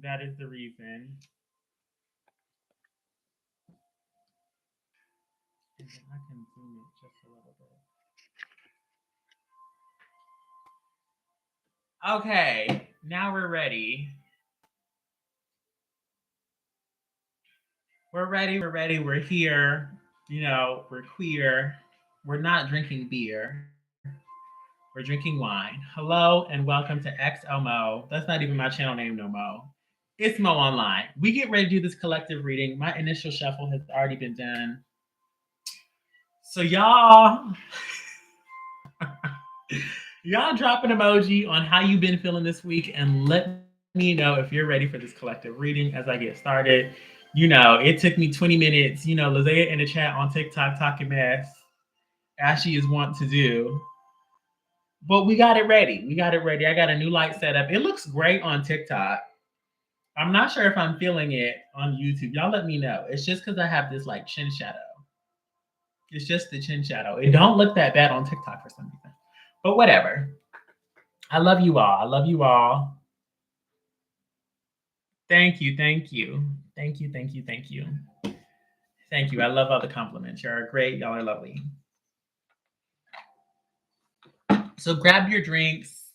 That is the reason. And then I can zoom it just a little bit. Okay, now we're ready. We're ready, we're ready, we're here. You know, we're queer. We're not drinking beer. We're drinking wine. Hello and welcome to XOMO. That's not even my channel name no more. It's Mo Online. We get ready to do this collective reading. My initial shuffle has already been done. So y'all drop an emoji on how you've been feeling this week and let me know if you're ready for this collective reading as I get started. You know, it took me 20 minutes. You know, Lizea in the chat on TikTok talking mess, as she is wont to do. But we got it ready. We got it ready. I got a new light setup. It looks great on TikTok. I'm not sure if I'm feeling it on YouTube. Y'all let me know. It's just because I have this like chin shadow. It's just the chin shadow. It don't look that bad on TikTok for some reason. But whatever. I love you all. I love you all. Thank you. Thank you. Thank you. Thank you. Thank you. Thank you. I love all the compliments. Y'all are great. Y'all are lovely. So grab your drinks,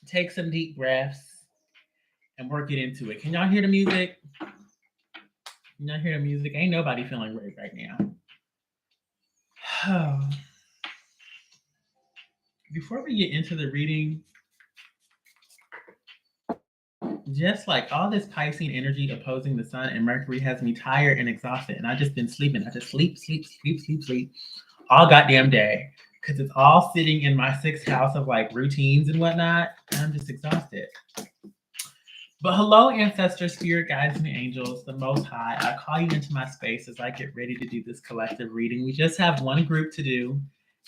take some deep breaths, and work it into it. Can y'all hear the music? Can y'all hear the music? Ain't nobody feeling great right now. Before we get into the reading, just like all this Piscean energy opposing the sun and Mercury has me tired and exhausted, and I just been sleeping. I just sleep all goddamn day because it's all sitting in my sixth house of like routines and whatnot, and I'm just exhausted. But hello, ancestors, spirit guides, and angels, the Most High. I call you into my space as I get ready to do this collective reading. We just have one group to do,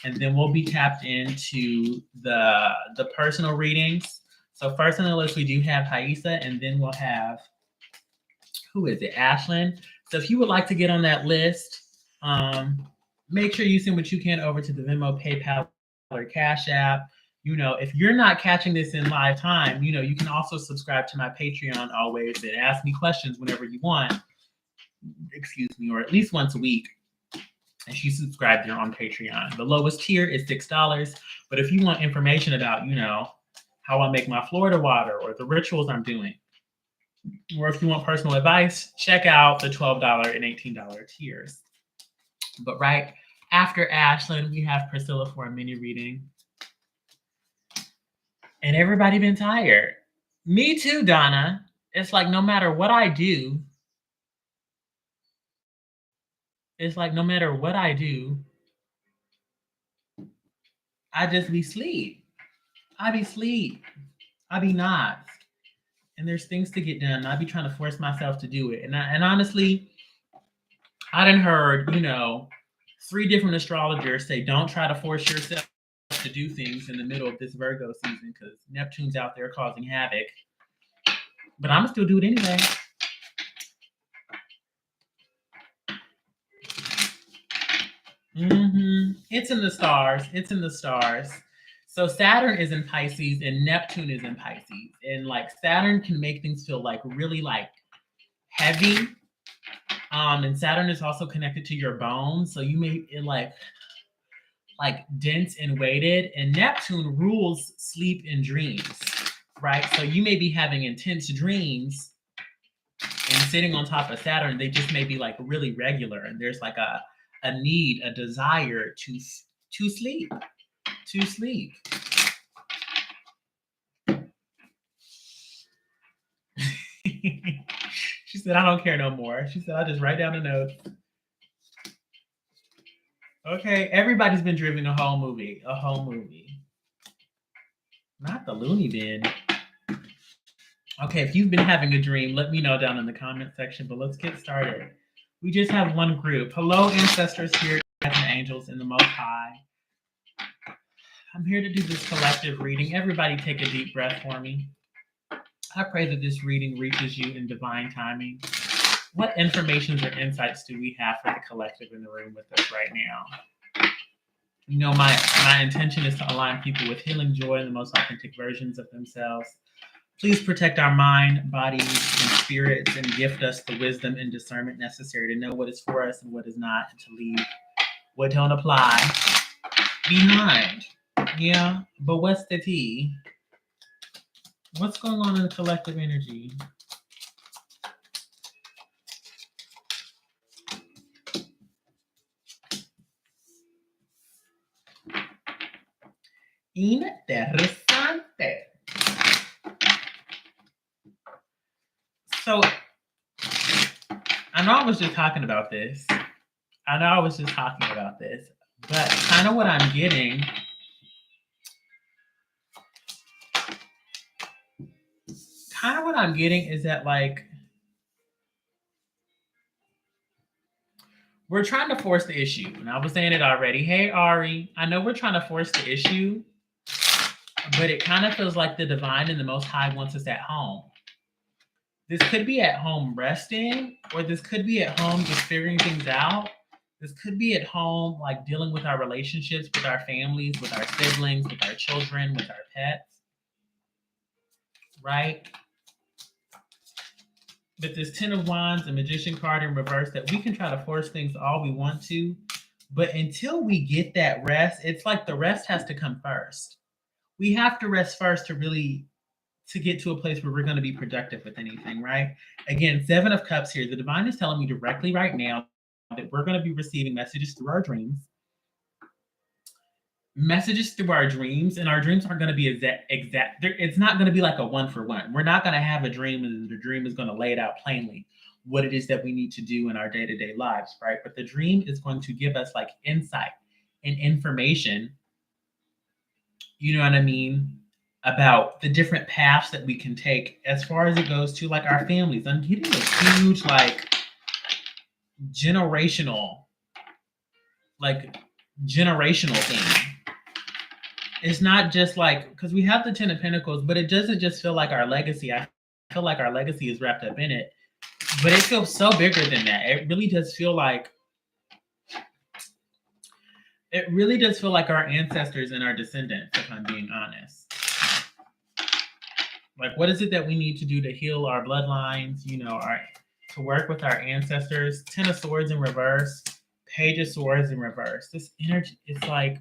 and then we'll be tapped into the personal readings. So first on the list, we do have Haisa, and then we'll have, who is it, Ashlyn. So if you would like to get on that list, make sure you send what you can over to the Venmo, PayPal, or Cash App. You know, if you're not catching this in live time, you know, you can also subscribe to my Patreon always and ask me questions whenever you want. Excuse me, or at least once a week. And you subscribe there on Patreon. The lowest tier is $6. But if you want information about, you know, how I make my Florida water or the rituals I'm doing, or if you want personal advice, check out the $12 and $18 tiers. But right after Ashlyn, we have Priscilla for a mini reading. And everybody been tired. Me too, Donna. It's like no matter what I do, I just be sleep. I be sleep. I be not. And there's things to get done. I be trying to force myself to do it. And honestly, I done heard, you know, 3 different astrologers say don't try to force yourself to do things in the middle of this Virgo season because Neptune's out there causing havoc. But I'm gonna still do it anyway. It's in the stars. It's in the stars. So Saturn is in Pisces and Neptune is in Pisces. And like Saturn can make things feel like really like heavy. And Saturn is also connected to your bones. So you may like dense and weighted. And Neptune rules sleep and dreams, right? So you may be having intense dreams and sitting on top of Saturn, they just may be like really regular. And there's like a need, a desire to sleep. To sleep. She said, I don't care no more. She said, I'll just write down the notes. Okay, everybody's been dreaming a whole movie. A whole movie. Not the loony bin. Okay, if you've been having a dream, let me know down in the comment section. But let's get started. We just have one group. Hello, ancestors, spirit guides, and angels in the Most High. I'm here to do this collective reading. Everybody take a deep breath for me. I pray that this reading reaches you in divine timing. What informations or insights do we have for the collective in the room with us right now? You know, my intention is to align people with healing joy and the most authentic versions of themselves. Please protect our mind, bodies, and spirits, and gift us the wisdom and discernment necessary to know what is for us and what is not, and to leave what don't apply behind. Yeah, but what's the tea? What's going on in the collective energy? Interesante. So, I know I was just talking about this. But kind of what I'm getting is that, like, we're trying to force the issue. And I was saying it already. Hey, Ari, I know we're trying to force the issue, but it kind of feels like the divine and the Most High wants us at home. This could be at home resting, or this could be at home just figuring things out. This could be at home, like dealing with our relationships with our families, with our siblings, with our children, with our pets, right? But this Ten of Wands and Magician card in reverse, that we can try to force things all we want to, but until we get that rest, it's like the rest has to come first. We have to rest first to get to a place where we're going to be productive with anything, right? Again, Seven of Cups here. The divine is telling me directly right now that we're going to be receiving messages through our dreams. Messages through our dreams, and our dreams aren't going to be exact. It's not going to be like a one for one. We're not going to have a dream and the dream is going to lay it out plainly what it is that we need to do in our day-to-day lives, right? But the dream is going to give us like insight and information, you know what I mean, about the different paths that we can take as far as it goes to like our families. I'm getting a huge like generational thing. It's not just like, because we have the Ten of Pentacles, but it doesn't just feel like our legacy. I feel like our legacy is wrapped up in it, but it feels so bigger than that. It really does feel like our ancestors and our descendants, if I'm being honest. Like, what is it that we need to do to heal our bloodlines, to work with our ancestors? Ten of Swords in reverse, Page of Swords in reverse. This energy, it's like,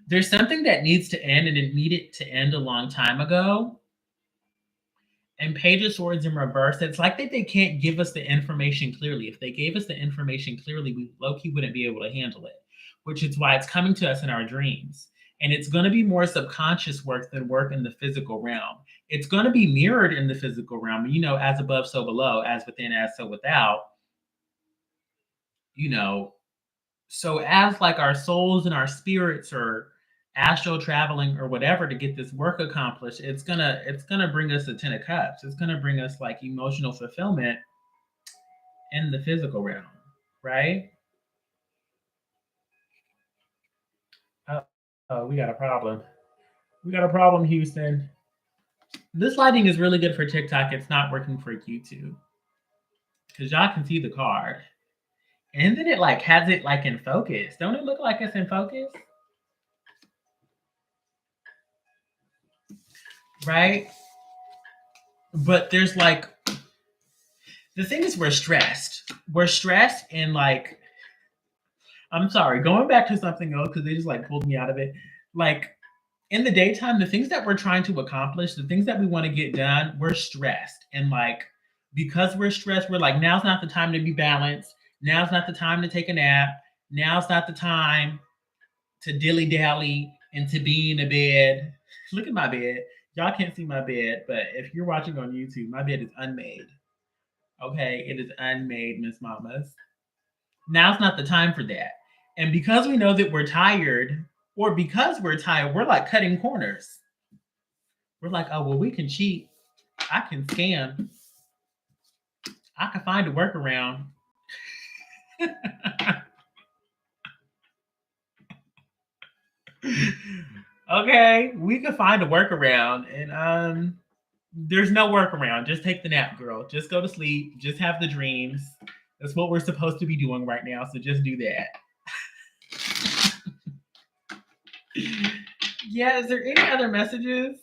there's something that needs to end, and it needed to end a long time ago. And Page of Swords in reverse, it's like that they can't give us the information clearly. If they gave us the information clearly, we low-key wouldn't be able to handle it, which is why it's coming to us in our dreams. And it's going to be more subconscious work than work in the physical realm. It's going to be mirrored in the physical realm, as above, so below, as within, as so without. So as like our souls and our spirits are astral traveling or whatever to get this work accomplished, it's gonna bring us the Ten of Cups. It's gonna bring us like emotional fulfillment in the physical realm, right? Oh, we got a problem. Houston. This lighting is really good for TikTok. It's not working for YouTube because y'all can see the card, and then it like has it like in focus. Don't it look like it's in focus? Right? But there's like, the thing is, we're stressed. And like, I'm sorry, going back to something else because they just like pulled me out of it. Like, in the daytime, the things that we're trying to accomplish, the things that we want to get done, we're stressed. And like, because we're stressed, we're like, now's not the time to be balanced. Now's not the time to take a nap. Now's not the time to dilly-dally and to be in a bed. Look at my bed. Y'all can't see my bed, but if you're watching on YouTube, my bed is unmade. Okay, it is unmade, Miss Mamas. Now's not the time for that. And because we know that we're tired, or because we're tired, we're like cutting corners. We're like, oh, well, we can cheat. I can scam. I can find a workaround. Okay, we can find a workaround. And there's no workaround. Just take the nap, girl. Just go to sleep. Just have the dreams. That's what we're supposed to be doing right now. So just do that. Yeah, is there any other messages?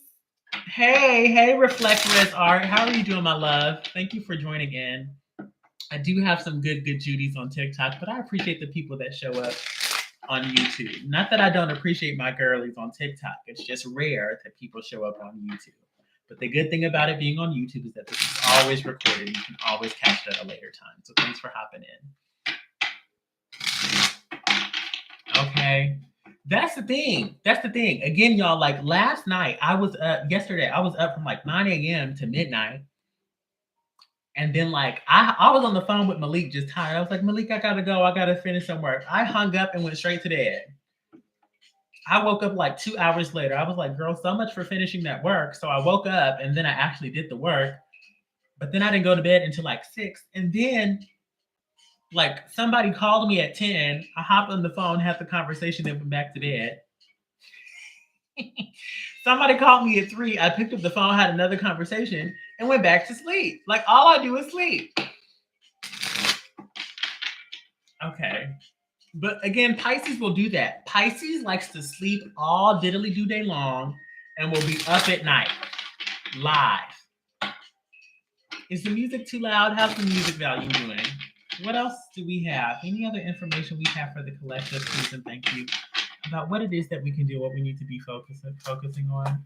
Hey, Reflectoress Art. How are you doing, my love? Thank you for joining in. I do have some good Judies on TikTok, but I appreciate the people that show up on YouTube. Not that I don't appreciate my girlies on TikTok. It's just rare that people show up on YouTube. But the good thing about it being on YouTube is that this is always recorded. You can always catch it at a later time. So thanks for hopping in. Okay. That's the thing. Again, y'all, like last night, yesterday, I was up from like 9 a.m. to midnight. And then like I was on the phone with Malik just tired. I was like, Malik, I gotta go. I gotta finish some work. I hung up and went straight to bed. I woke up like 2 hours later. I was like, girl, so much for finishing that work. So I woke up and then I actually did the work. But then I didn't go to bed until like 6. And then like somebody called me at 10. I hopped on the phone, had the conversation, then went back to bed. Somebody called me at 3. I picked up the phone, had another conversation, and went back to sleep. Like all I do is sleep. Okay. But again, Pisces will do that. Pisces likes to sleep all diddly do day long and will be up at night, live. Is the music too loud? How's the music volume doing? What else do we have? Any other information we have for the collective, please and thank you, about what it is that we can do, what we need to be focusing on?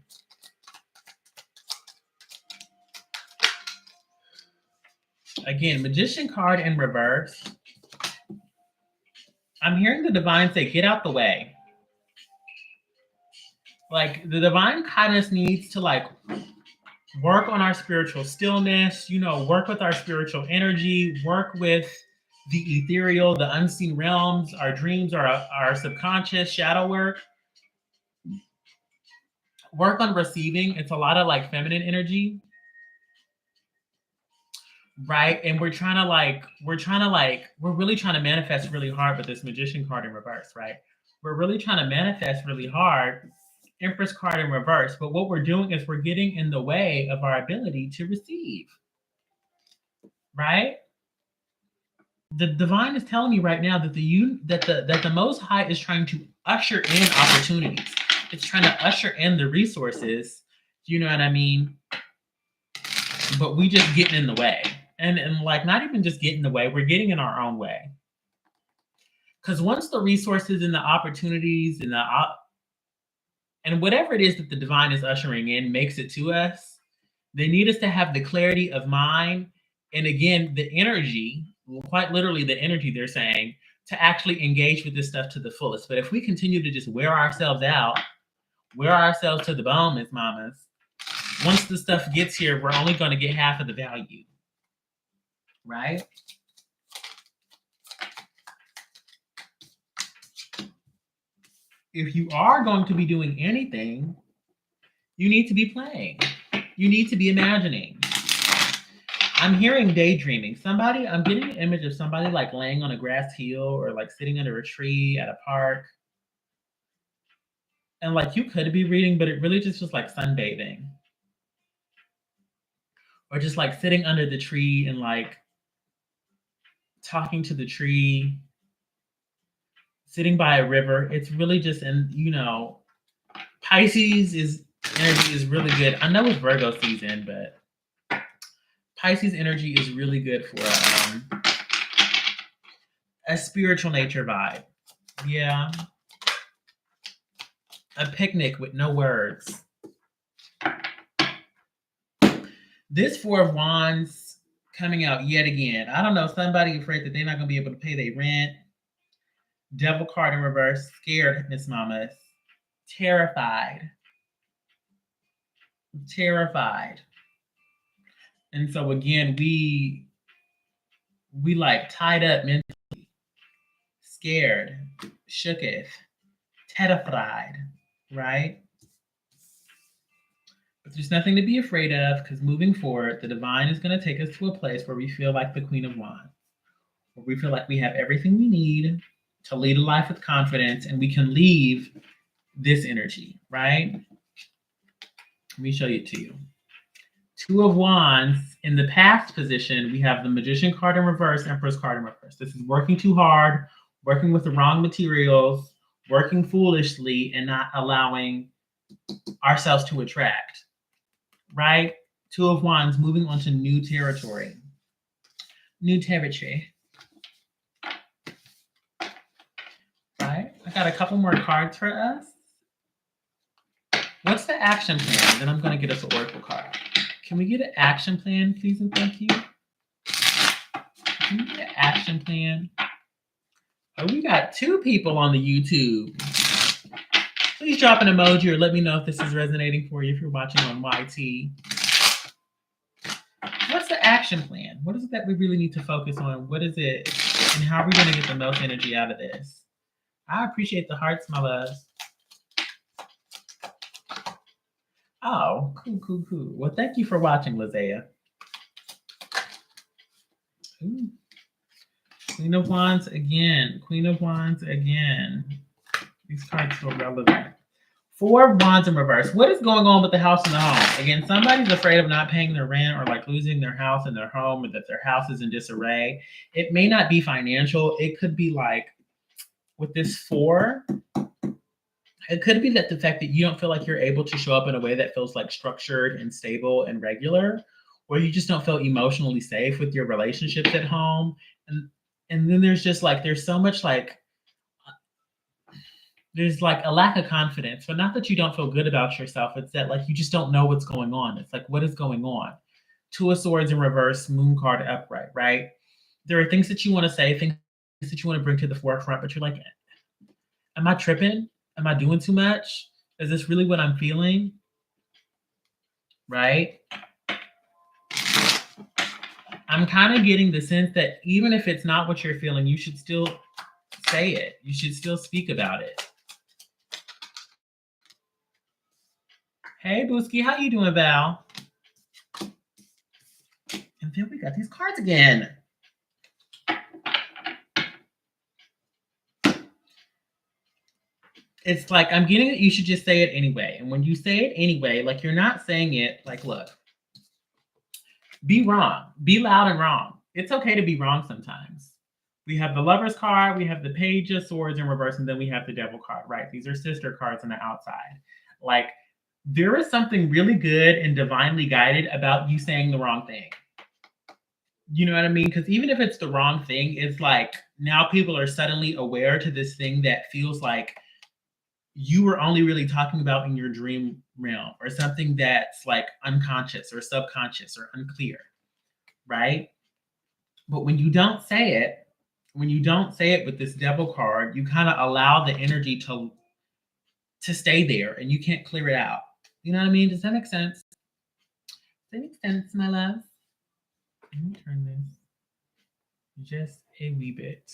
Again, Magician card in reverse. I'm hearing the divine say, get out the way. Like the divine kindness needs to like work on our spiritual stillness, work with our spiritual energy, work with the ethereal, the unseen realms, our dreams, our subconscious shadow work. Work on receiving. It's a lot of like feminine energy. Right. And we're really trying to manifest really hard with this Magician card in reverse, right? We're really trying to manifest really hard, Empress card in reverse. But what we're doing is we're getting in the way of our ability to receive, right? The divine is telling me right now that the Most High is trying to usher in opportunities. It's trying to usher in the resources. You know what I mean? But we just getting in the way. And like not even just getting in the way, we're getting in our own way. Because once the resources and the opportunities and whatever it is that the divine is ushering in makes it to us, they need us to have the clarity of mind. And again, the energy, quite literally the energy they're saying, to actually engage with this stuff to the fullest. But if we continue to just wear ourselves out, wear ourselves to the bone, Miss Mamas, once the stuff gets here, we're only going to get half of the value. Right? If you are going to be doing anything, you need to be playing. You need to be imagining. I'm hearing daydreaming. I'm getting an image of somebody like laying on a grass hill or like sitting under a tree at a park. And like you could be reading, but it really just was like sunbathing. Or just like sitting under the tree and like talking to the tree, sitting by a river. It's really just, and Pisces energy is really good. I know it's Virgo season, but Pisces energy is really good for a spiritual nature vibe. Yeah. A picnic with no words. This Four of Wands coming out yet again. I don't know, somebody afraid that they're not going to be able to pay their rent. Devil card in reverse, scared, Miss Mamas. Terrified. And so again, we like tied up mentally, scared, shooketh, terrified, right? But there's nothing to be afraid of, because moving forward, the divine is going to take us to a place where we feel like the Queen of Wands, where we feel like we have everything we need to lead a life with confidence, and we can leave this energy, right? Let me show it to you. Two of Wands. In the past position, we have the Magician card in reverse, Empress card in reverse. This is working too hard, working with the wrong materials, working foolishly, and not allowing ourselves to attract. right? Two of Wands, moving on to new territory. New territory. Right? I got a couple more cards for us. What's the action plan? Then I'm going to get us an oracle card. Can we get an action plan, please and thank you? Can we get an action plan? Oh, we got 2 people on the YouTube. Please drop an emoji or let me know if this is resonating for you if you're watching on YT. What's the action plan? What is it that we really need to focus on? What is it? And how are we going to get the most energy out of this? I appreciate the hearts, my loves. Oh, cool. Well, thank you for watching, Lizea. Ooh. Queen of Wands again. Queen of Wands again. These cards feel relevant. 4 of Wands in reverse. What is going on with the house and the home? Again, somebody's afraid of not paying their rent or like losing their house and their home, or that their house is in disarray. It may not be financial. It could be like with this 4, it could be that the fact that you don't feel like you're able to show up in a way that feels like structured and stable and regular, or you just don't feel emotionally safe with your relationships at home. And then there's just like, there's so much like, there's like a lack of confidence, but not that you don't feel good about yourself. It's that like, you just don't know what's going on. It's like, what is going on? 2 of Swords in reverse, Moon card upright, right? There are things that you want to say, things that you want to bring to the forefront, but you're like, am I tripping? Am I doing too much? Is this really what I'm feeling? Right? I'm kind of getting the sense that even if it's not what you're feeling, you should still say it. You should still speak about it. Hey, Booski, how you doing, Val? And then we got these cards again. It's like, I'm getting it, you should just say it anyway. And when you say it anyway, like you're not saying it, like, look, be wrong, be loud and wrong. It's okay to be wrong sometimes. We have the Lover's card, we have the Page of Swords in reverse, and then we have the Devil card, right? These are sister cards on the outside. Like, there is something really good and divinely guided about you saying the wrong thing. You know what I mean? Because even if it's the wrong thing, it's like now people are suddenly aware to this thing that feels like you were only really talking about in your dream realm, or something that's like unconscious or subconscious or unclear, right? But when you don't say it with this Devil card, you kind of allow the energy to stay there and you can't clear it out. You know what I mean? Does that make sense? Does that make sense, my love? Let me turn this just a wee bit.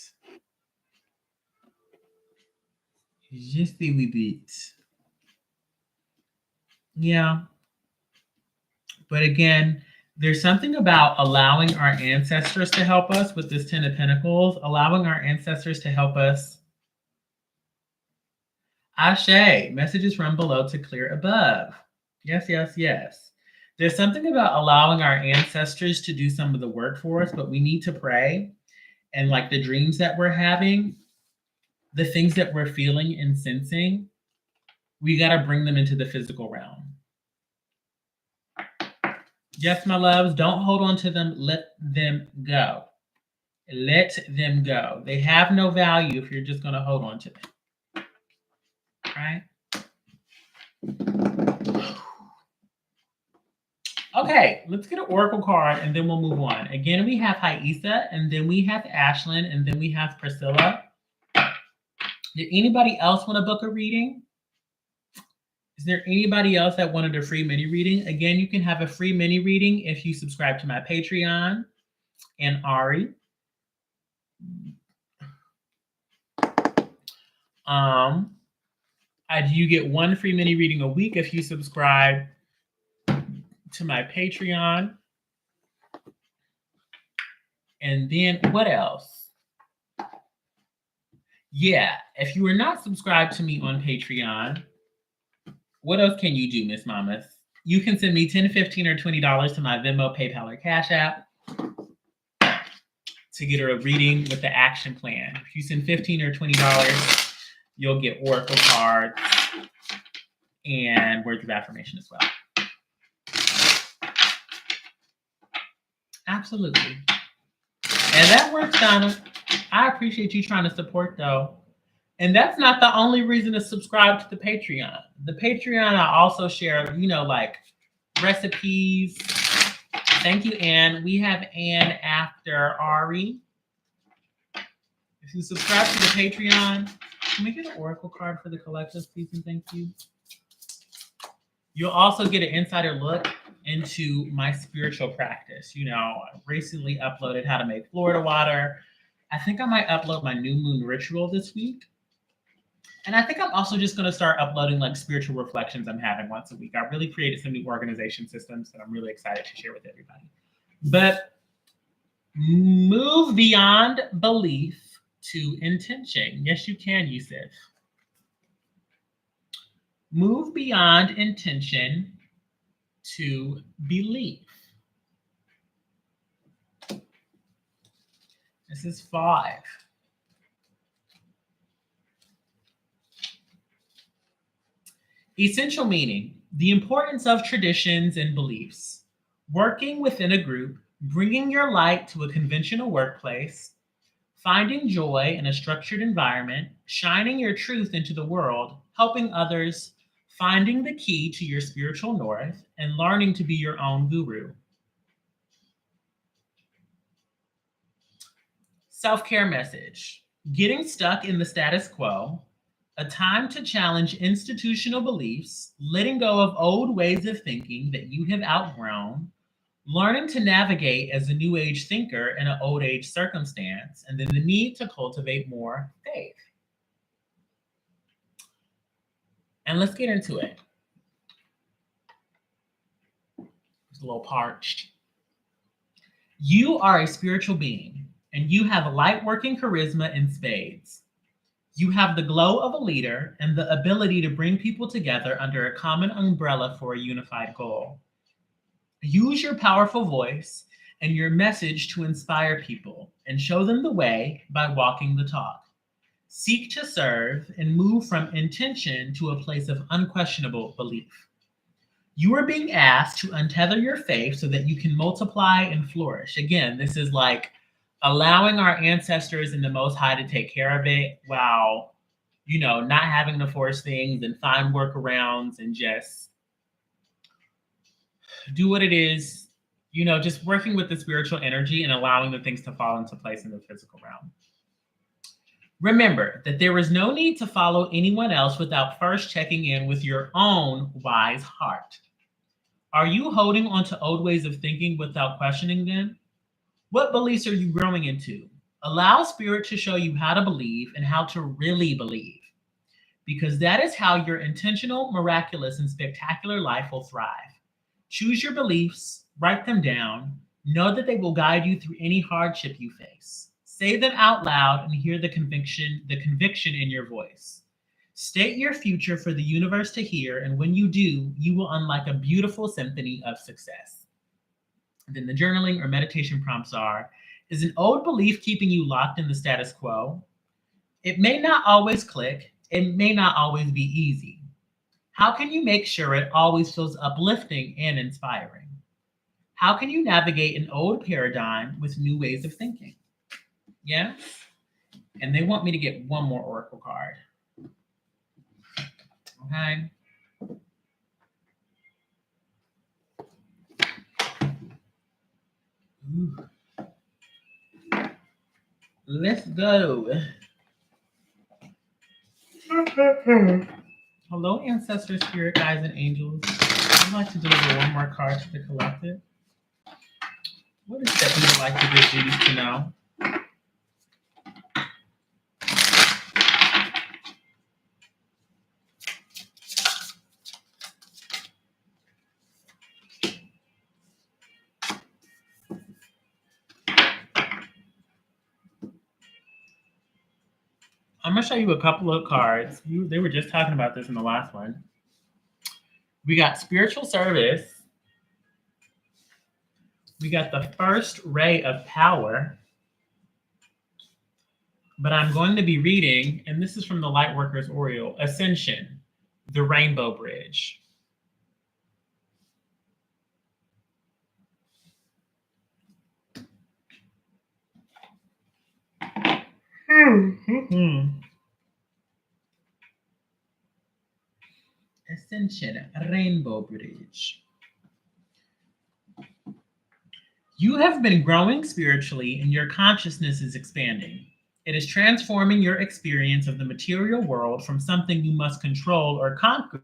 Just a wee bit. Yeah. But again, there's something about allowing our ancestors to help us with this 10 of Pentacles, allowing our ancestors to help us. Ashe, messages from below to clear above. Yes. There's something about allowing our ancestors to do some of the work for us, but we need to pray. And like the dreams that we're having, the things that we're feeling and sensing, we got to bring them into the physical realm. Yes, my loves, don't hold on to them. Let them go. Let them go. They have no value if you're just going to hold on to them. Right? Okay, let's get an oracle card and then we'll move on. Again, we have Haisa, and then we have Ashlyn, and then we have Priscilla. Did anybody else want to book a reading? Is there anybody else that wanted a free mini reading? Again, you can have a free mini reading if you subscribe to my Patreon and Ari. You get 1 free mini reading a week if you subscribe to my Patreon. And then what else? Yeah, if you are not subscribed to me on Patreon, what else can you do, Miss Mamas? You can send me $10, $15, or $20 to my Venmo, PayPal, or Cash App to get a reading with the action plan. If you send $15 or $20, you'll get oracle cards and words of affirmation as well. Absolutely. And that works, Donna. I appreciate you trying to support though. And that's not the only reason to subscribe to the Patreon. The Patreon, I also share, like recipes. Thank you, Anne. We have Anne after Ari. If you subscribe to the Patreon, can we get an Oracle card for the collective, please, and thank you? You'll also get an insider look into my spiritual practice. I recently uploaded how to make Florida water. I think I might upload my new moon ritual this week. And I think I'm also just going to start uploading like spiritual reflections I'm having once a week. I really created some new organization systems that I'm really excited to share with everybody. But move beyond belief to intention. Yes, you can, Yusuf. Move beyond intention to belief. This is 5. Essential meaning: the importance of traditions and beliefs. Working within a group, bringing your light to a conventional workplace, finding joy in a structured environment, shining your truth into the world, helping others, finding the key to your spiritual north, and learning to be your own guru. Self-care message: getting stuck in the status quo, a time to challenge institutional beliefs, letting go of old ways of thinking that you have outgrown, learning to navigate as a new age thinker in an old age circumstance, and then the need to cultivate more faith. And let's get into it. It's a little parched. You are a spiritual being, and you have light working charisma in spades. You have the glow of a leader and the ability to bring people together under a common umbrella for a unified goal. Use your powerful voice and your message to inspire people and show them the way by walking the talk. Seek to serve and move from intention to a place of unquestionable belief. You are being asked to untether your faith so that you can multiply and flourish. Again, this is like allowing our ancestors and the Most High to take care of it while, not having to force things and find workarounds and just do what it is, just working with the spiritual energy and allowing the things to fall into place in the physical realm. Remember that there is no need to follow anyone else without first checking in with your own wise heart. Are you holding on to old ways of thinking without questioning them? What beliefs are you growing into? Allow Spirit to show you how to believe and how to really believe, because that is how your intentional, miraculous, and spectacular life will thrive. Choose your beliefs, write them down, know that they will guide you through any hardship you face. Say them out loud and hear the conviction in your voice. State your future for the universe to hear, and when you do, you will unlock a beautiful symphony of success. And then the journaling or meditation prompts are: is an old belief keeping you locked in the status quo? It may not always click. It may not always be easy. How can you make sure it always feels uplifting and inspiring? How can you navigate an old paradigm with new ways of thinking? Yeah? And they want me to get one more Oracle card. Okay. Ooh. Let's go. Hello, ancestors, spirit guides, and angels. I'd like to deliver one more card to the collective. What is that you would like to give duties to know? I'm going to show you a couple of cards. They were just talking about this in the last one. We got spiritual service. We got the first ray of power. But I'm going to be reading, and this is from the Lightworkers Oriole, Ascension, the Rainbow Bridge. Ascension, Rainbow Bridge. You have been growing spiritually and your consciousness is expanding. It is transforming your experience of the material world from something you must control or conquer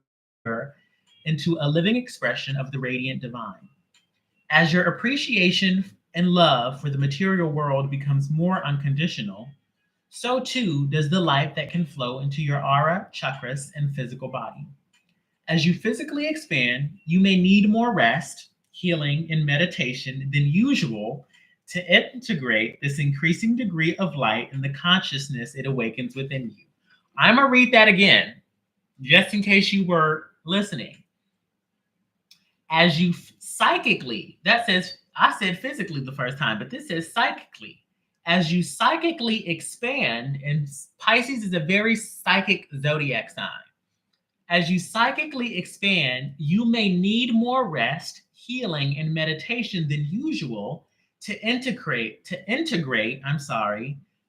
into a living expression of the radiant divine. As your appreciation and love for the material world becomes more unconditional, so too does the light that can flow into your aura, chakras, and physical body. As you physically expand, you may need more rest, healing, and meditation than usual to integrate this increasing degree of light in the consciousness it awakens within you. I'm going to read that again, just in case you were listening. As you psychically, that says, I said physically the first time, but this says psychically. As you psychically expand, and Pisces is a very psychic zodiac sign. As you psychically expand, you may need more rest, healing, and meditation than usual to integrate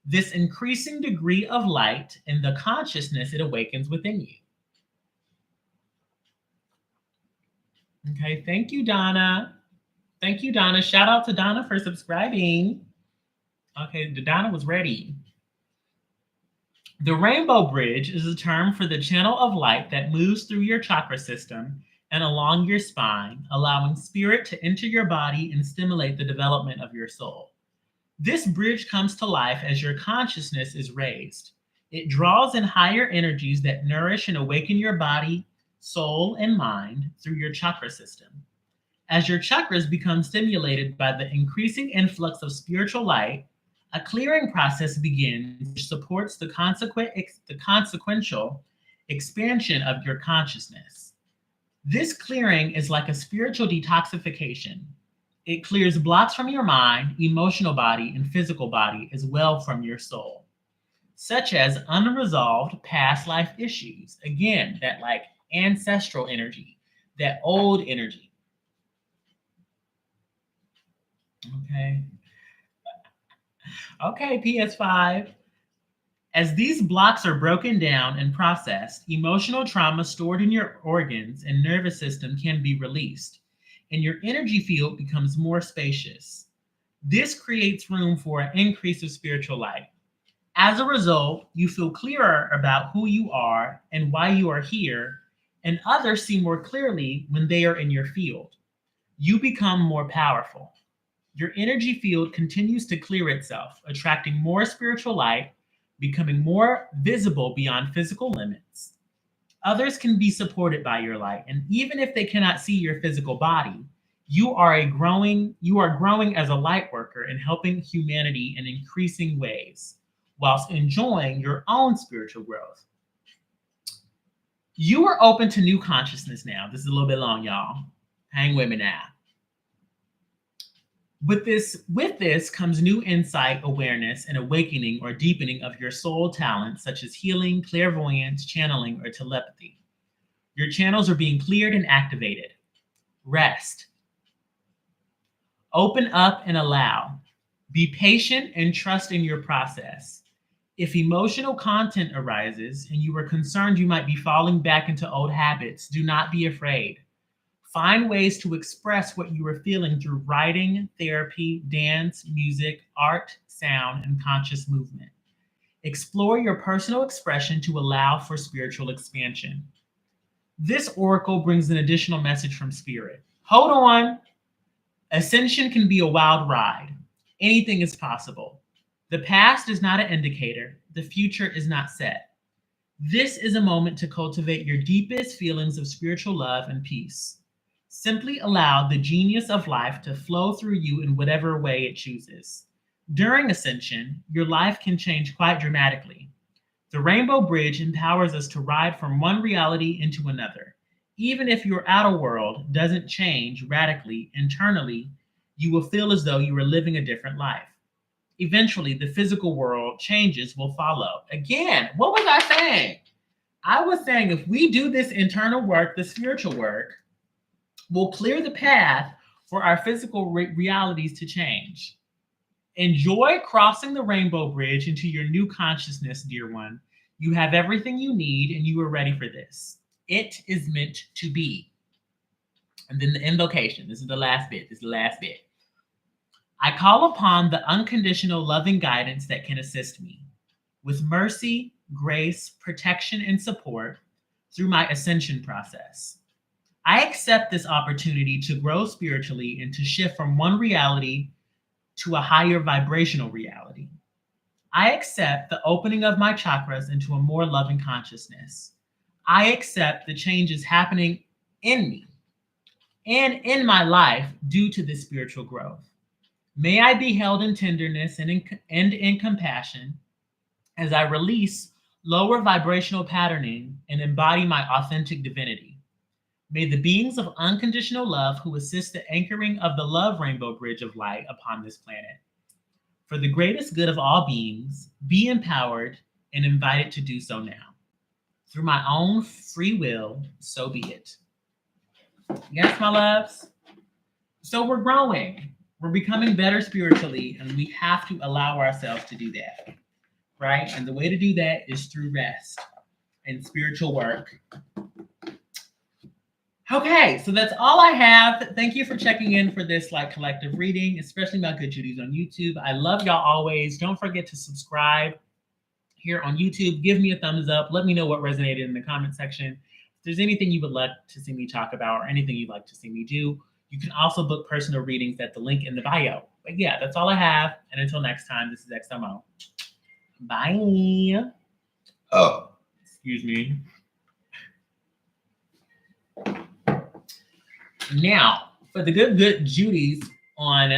this increasing degree of light in the consciousness it awakens within you. Okay, thank you, Donna. Thank you, Donna. Shout out to Donna for subscribing. Okay, Donna was ready. The rainbow bridge is a term for the channel of light that moves through your chakra system and along your spine, allowing spirit to enter your body and stimulate the development of your soul. This bridge comes to life as your consciousness is raised. It draws in higher energies that nourish and awaken your body, soul, and mind through your chakra system. As your chakras become stimulated by the increasing influx of spiritual light, a clearing process begins which supports the consequential expansion of your consciousness. This clearing is like a spiritual detoxification. It clears blocks from your mind, emotional body, and physical body, as well from your soul, such as unresolved past life issues. Again, that like ancestral energy, that old energy. Okay, PS5. As these blocks are broken down and processed, emotional trauma stored in your organs and nervous system can be released, and your energy field becomes more spacious. This creates room for an increase of spiritual light. As a result, you feel clearer about who you are and why you are here, and others see more clearly when they are in your field. You become more powerful. Your energy field continues to clear itself, attracting more spiritual light, becoming more visible beyond physical limits. Others can be supported by your light, and even if they cannot see your physical body, you are growing as a light worker and helping humanity in increasing ways, whilst enjoying your own spiritual growth. You are open to new consciousness now. This is a little bit long, y'all. Hang with me now. With this comes new insight, awareness, and awakening or deepening of your soul talents, such as healing, clairvoyance, channeling, or telepathy. Your channels are being cleared and activated. Rest. Open up and allow. Be patient and trust in your process. If emotional content arises and you are concerned you might be falling back into old habits, do not be afraid. Find ways to express what you are feeling through writing, therapy, dance, music, art, sound, and conscious movement. Explore your personal expression to allow for spiritual expansion. This oracle brings an additional message from Spirit. Hold on. Ascension can be a wild ride. Anything is possible. The past is not an indicator. The future is not set. This is a moment to cultivate your deepest feelings of spiritual love and peace. Simply allow the genius of life to flow through you in whatever way it chooses. During ascension, your life can change quite dramatically. The Rainbow Bridge empowers us to ride from one reality into another. Even if your outer world doesn't change radically internally, you will feel as though you are living a different life. Eventually, the physical world changes will follow. Again, what was I saying? I was saying if we do this internal work, the spiritual work, will clear the path for our physical realities to change. Enjoy crossing the rainbow bridge into your new consciousness, dear one. You have everything you need and you are ready for this. It is meant to be. And then the invocation. This is the last bit. This is the last bit. I call upon the unconditional loving guidance that can assist me with mercy, grace, protection, and support through my ascension process. I accept this opportunity to grow spiritually and to shift from one reality to a higher vibrational reality. I accept the opening of my chakras into a more loving consciousness. I accept the changes happening in me and in my life due to this spiritual growth. May I be held in tenderness and in compassion as I release lower vibrational patterning and embody my authentic divinity. May the beings of unconditional love who assist the anchoring of the love rainbow bridge of light upon this planet, for the greatest good of all beings, be empowered and invited to do so now. Through my own free will, so be it. Yes, my loves. So we're growing. We're becoming better spiritually, and we have to allow ourselves to do that, right? And the way to do that is through rest and spiritual work. Okay, so that's all I have. Thank you for checking in for this like collective reading, especially my good Judies on YouTube. I love y'all always. Don't forget to subscribe here on YouTube. Give me a thumbs up. Let me know what resonated in the comment section. If there's anything you would like to see me talk about or anything you'd like to see me do, you can also book personal readings at the link in the bio. But yeah, that's all I have. And until next time, this is XOMO. Bye. Oh, excuse me. Now, for the good Judies on